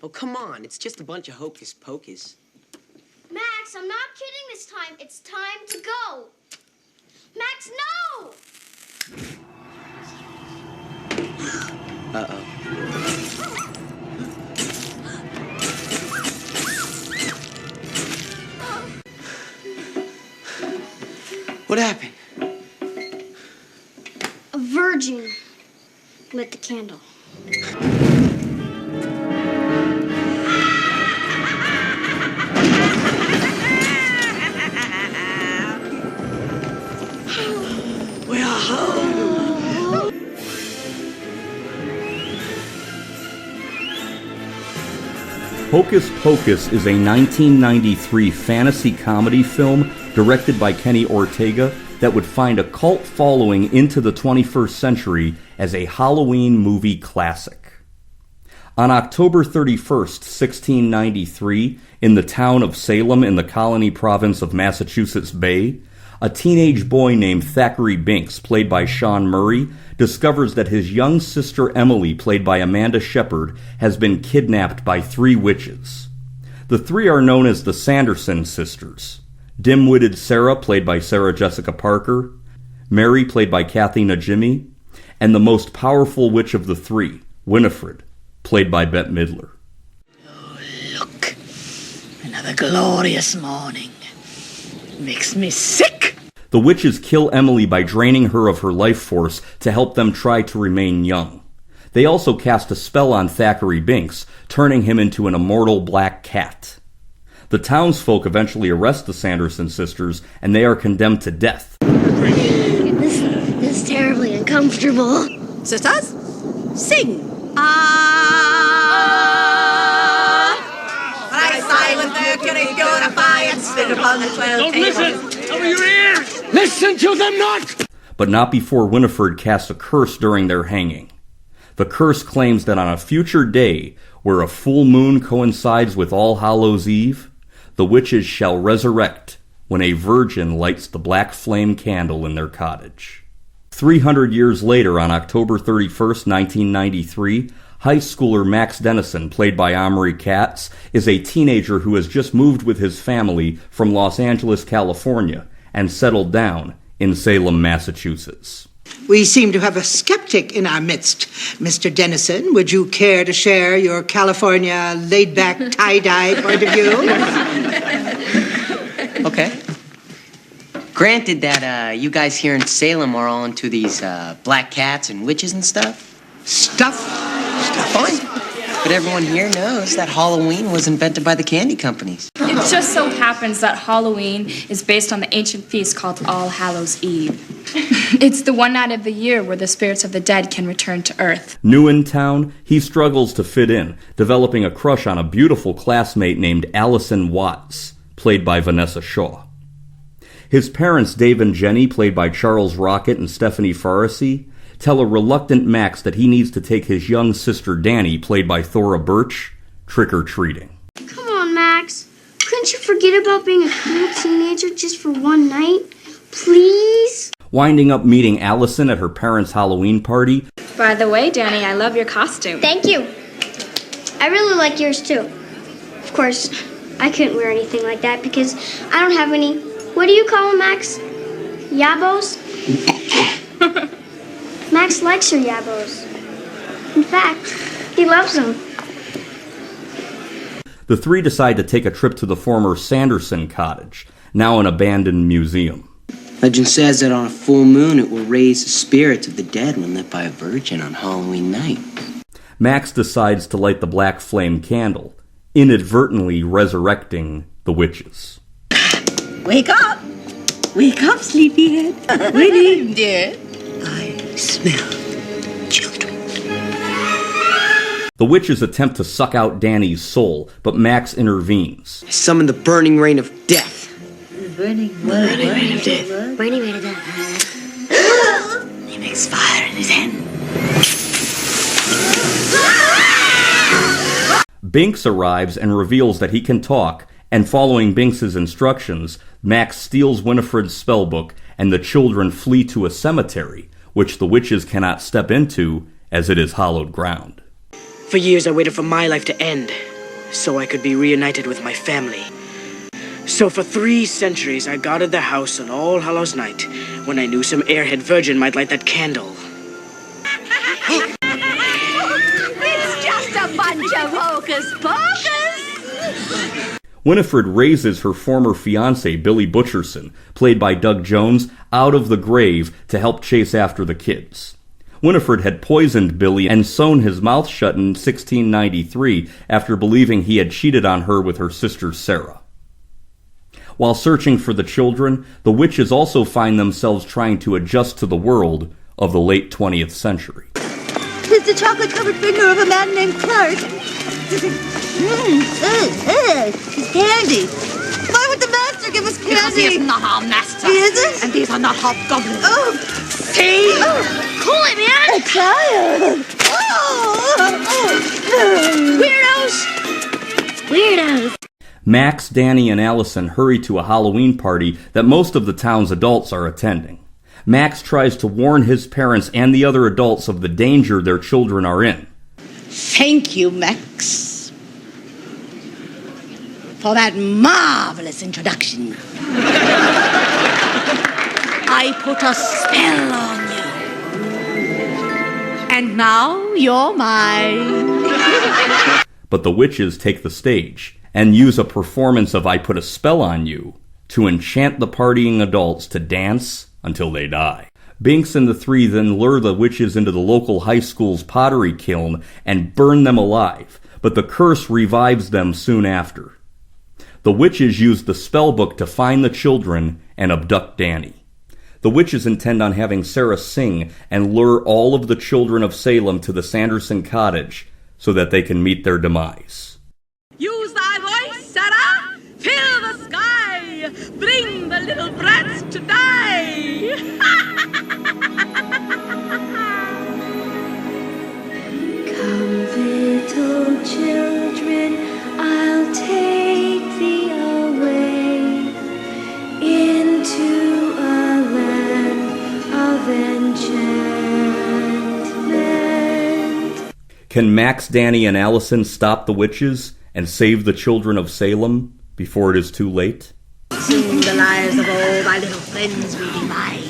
Oh, come on. It's just a bunch of hocus pocus. Max, I'm not kidding this time. It's time to go. Max, no! Uh-oh. What happened? A virgin lit the candle. We're home. Hocus Pocus is a 1993 fantasy comedy film directed by Kenny Ortega that would find a cult following into the 21st century as a Halloween movie classic. On October 31st, 1693, in the town of Salem in the colony province of Massachusetts Bay, a teenage boy named Thackeray Binks, played by Sean Murray, discovers that his young sister Emily, played by Amanda Shepard, has been kidnapped by 3 witches. The 3 are known as the Sanderson sisters: dim-witted Sarah, played by Sarah Jessica Parker, Mary, played by Kathy Najimy, and the most powerful witch of the 3, Winifred, played by Bette Midler. Oh, look. Another glorious morning. Makes me sick. The witches kill Emily by draining her of her life force to help them try to remain young. They also cast a spell on Thackeray Binks, turning him into an immortal black cat. The townsfolk eventually arrest the Sanderson sisters, and they are condemned to death. This is terribly uncomfortable. Sisters, sing. Don't listen! Cover your ears! Listen to them not! But not before Winifred casts a curse during their hanging. The curse claims that on a future day, where a full moon coincides with All Hallows' Eve, the witches shall resurrect when a virgin lights the black flame candle in their cottage. 300 years later, on October 31st, 1993, high schooler Max Dennison, played by Omri Katz, is a teenager who has just moved with his family from Los Angeles, California, and settled down in Salem, Massachusetts. We seem to have a skeptic in our midst. Mr. Dennison, would you care to share your California laid-back tie-dye point of view? Okay. Granted that you guys here in Salem are all into these black cats and witches and stuff. Stuff? Fine. But everyone here knows that Halloween was invented by the candy companies. It just so happens that Halloween is based on the ancient feast called All Hallows' Eve. It's the one night of the year where the spirits of the dead can return to Earth. New in town, he struggles to fit in, developing a crush on a beautiful classmate named Allison Watts, played by Vinessa Shaw. His parents, Dave and Jenny, played by Charles Rocket and Stephanie Faracy, tell a reluctant Max that he needs to take his young sister Danny, played by Thora Birch, trick-or-treating. Come on, Max. Couldn't you forget about being a cool teenager just for one night? Please? Winding up meeting Allison at her parents' Halloween party. By the way, Danny, I love your costume. Thank you. I really like yours, too. Of course, I couldn't wear anything like that because I don't have any, what do you call them, Max? Yabos? Max likes her yabos. In fact, he loves them. The 3 decide to take a trip to the former Sanderson cottage, now an abandoned museum. Legend says that on a full moon it will raise the spirits of the dead when lit by a virgin on Halloween night. Max decides to light the black flame candle, inadvertently resurrecting the witches. Wake up! Wake up, sleepyhead. Winnie, dear. I smell children. The witches attempt to suck out Danny's soul, but Max intervenes. I summon the burning rain of death. Burning rain of death. Burning rain of death. He makes fire in his hand. Binks arrives and reveals that he can talk, and following Binks's instructions, Max steals Winifred's spellbook, and the children flee to a cemetery, which the witches cannot step into as it is hallowed ground. For years I waited for my life to end, so I could be reunited with my family. So for 3 centuries I guarded the house on All Hallows Night, when I knew some airhead virgin might light that candle. It's just a bunch of hocus pocus! Winifred raises her former fiancé, Billy Butcherson, played by Doug Jones, out of the grave to help chase after the kids. Winifred had poisoned Billy and sewn his mouth shut in 1693 after believing he had cheated on her with her sister Sarah. While searching for the children, the witches also find themselves trying to adjust to the world of the late 20th century. It's the chocolate-covered finger of a man named Clark. It's candy. Why would the master give us candy? Because he is not our master. He isn't? And these are not hobgoblins. Oh, see? Oh. Cool it, man! A child! Weirdos! Max, Danny, and Allison hurry to a Halloween party that most of the town's adults are attending. Max tries to warn his parents and the other adults of the danger their children are in. Thank you, Max, for that marvelous introduction. I put a spell on you. And now you're mine. But the witches take the stage and use a performance of I Put a Spell on You to enchant the partying adults to dance until they die. Binks and the 3 then lure the witches into the local high school's pottery kiln and burn them alive, but the curse revives them soon after. The witches use the spell book to find the children and abduct Danny. The witches intend on having Sarah sing and lure all of the children of Salem to the Sanderson cottage so that they can meet their demise. Use thy voice, Sarah! Fill the sky! Bring the little brats to die! Come, little children, I'll take thee away into a land of enchantment. Can Max, Danny, and Allison stop the witches and save the children of Salem before it is too late? Soon the lives of all my little friends will be mine,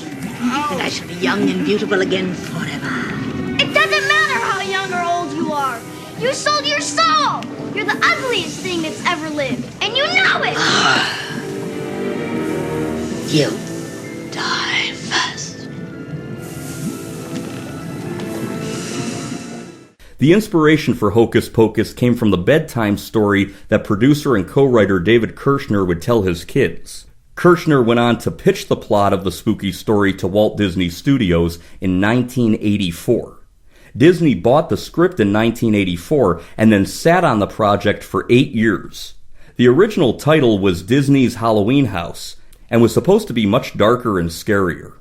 and I shall be young and beautiful again forever. It doesn't matter how young or old you are. You sold your soul. You're the ugliest thing that's ever lived, and you know it. You die first. The inspiration for Hocus Pocus came from the bedtime story that producer and co-writer David Kirshner would tell his kids. Kirshner went on to pitch the plot of the spooky story to Walt Disney Studios in 1984. Disney bought the script in 1984 and then sat on the project for 8 years. The original title was Disney's Halloween House and was supposed to be much darker and scarier.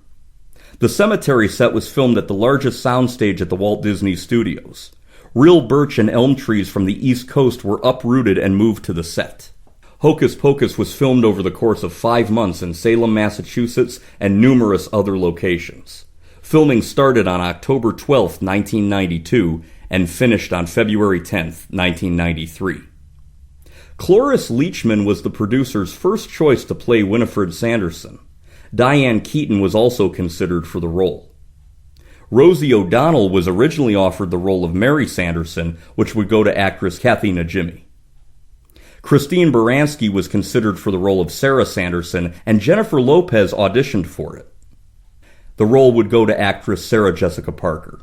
The cemetery set was filmed at the largest soundstage at the Walt Disney Studios. Real birch and elm trees from the East Coast were uprooted and moved to the set. Hocus Pocus was filmed over the course of 5 months in Salem, Massachusetts, and numerous other locations. Filming started on October 12, 1992, and finished on February 10, 1993. Cloris Leachman was the producer's first choice to play Winifred Sanderson. Diane Keaton was also considered for the role. Rosie O'Donnell was originally offered the role of Mary Sanderson, which would go to actress Kathy Najimy. Christine Baranski was considered for the role of Sarah Sanderson, and Jennifer Lopez auditioned for it. The role would go to actress Sarah Jessica Parker.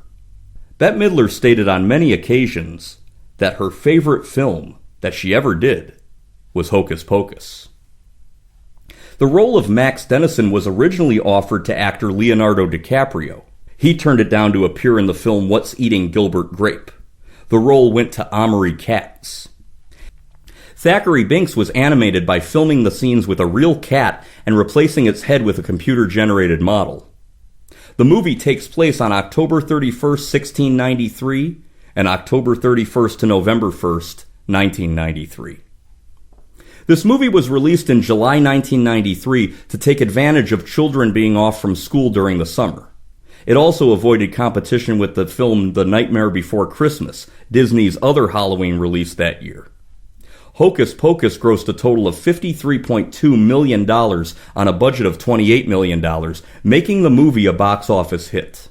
Bette Midler stated on many occasions that her favorite film that she ever did was Hocus Pocus. The role of Max Dennison was originally offered to actor Leonardo DiCaprio. He turned it down to appear in the film What's Eating Gilbert Grape. The role went to Omri Katz. Thackeray Binks was animated by filming the scenes with a real cat and replacing its head with a computer-generated model. The movie takes place on October 31st, 1693, and October 31st to November 1st, 1993. This movie was released in July 1993 to take advantage of children being off from school during the summer. It also avoided competition with the film The Nightmare Before Christmas, Disney's other Halloween release that year. Hocus Pocus grossed a total of $53.2 million on a budget of $28 million, making the movie a box office hit.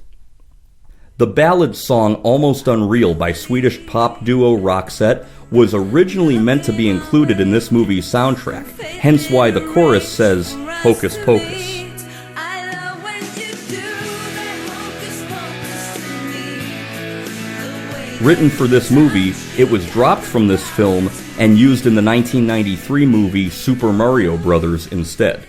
The ballad song Almost Unreal by Swedish pop duo Roxette was originally meant to be included in this movie's soundtrack, hence why the chorus says Hocus Pocus. Written for this movie, it was dropped from this film and used in the 1993 movie Super Mario Bros. Instead.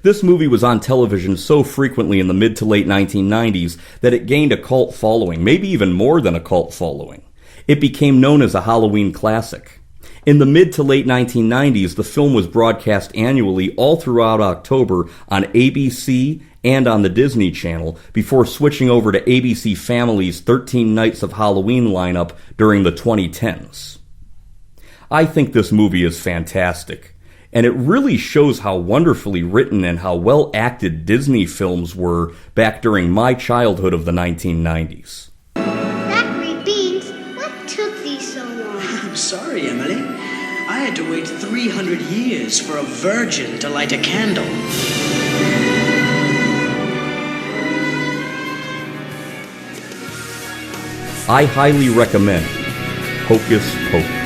This movie was on television so frequently in the mid to late 1990s that it gained a cult following, maybe even more than a cult following. It became known as a Halloween classic. In the mid to late 1990s, the film was broadcast annually all throughout October on ABC and on the Disney Channel before switching over to ABC Family's 13 Nights of Halloween lineup during the 2010s. I think this movie is fantastic, and it really shows how wonderfully written and how well acted Disney films were back during my childhood of the 1990s. Zachary Beans, what took these so long? I'm sorry, Emily. I had to wait 300 years for a virgin to light a candle. I highly recommend Hocus Pocus.